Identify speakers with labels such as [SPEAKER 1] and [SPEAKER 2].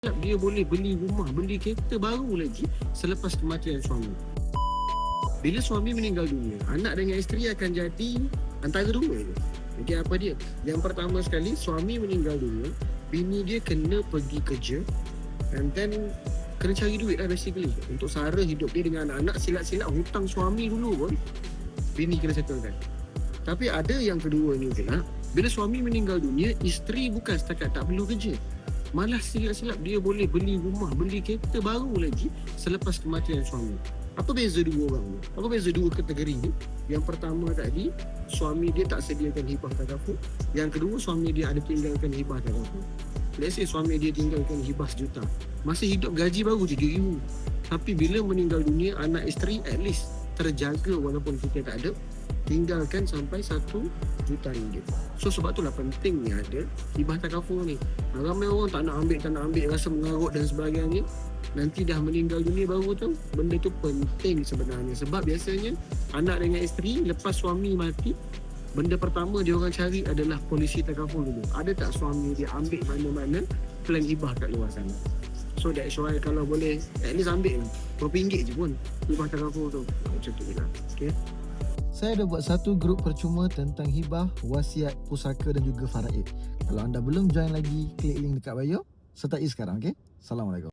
[SPEAKER 1] Dia boleh beli rumah, beli kereta baru lagi selepas kematian suami. Bila suami meninggal dunia, anak dengan isteri akan jadi antara dua je. Okey, apa dia? Yang pertama sekali, suami meninggal dunia, bini dia kena pergi kerja and then kena cari duit lah basically untuk sara hidup dia dengan anak-anak. Silap-silap hutang suami dulu pun bini kena settlekan. Tapi ada yang kedua ni pula, bila suami meninggal dunia, isteri bukan setakat tak perlu kerja, malah silap-silap dia boleh beli rumah, beli kereta baru lagi selepas kematian suami. Apa beza dua orang ni? Apa beza dua kategori ni? Yang pertama tadi, suami dia tak sediakan hibah takaful. Yang kedua, suami dia ada tinggalkan hibah takaful. Let's say suami dia tinggalkan hibah RM1 juta. Masih hidup gaji baru RM3,000. Tapi bila meninggal dunia, anak isteri at least terjaga walaupun kita tak ada, tinggalkan sampai RM1 juta. So sebab itulah pentingnya ada hibah takaful ni. Ramai orang tak nak ambil, rasa mengarut dan sebagainya. Nanti dah meninggal dunia baru tahu benda tu penting sebenarnya. Sebab biasanya anak dengan isteri lepas suami mati, benda pertama dia orang cari adalah polisi takaful dulu. Ada tak suami dia ambil mana-mana plan hibah kat luar sana. So that's why kalau boleh at least ambil RM20 je pun hibah takaful tu. Macam tu lah. Okay.
[SPEAKER 2] Saya dah buat satu grup percuma tentang hibah, wasiat, pusaka dan juga faraid. Kalau anda belum join lagi, klik link dekat bio. Sertai sekarang, okey? Assalamualaikum.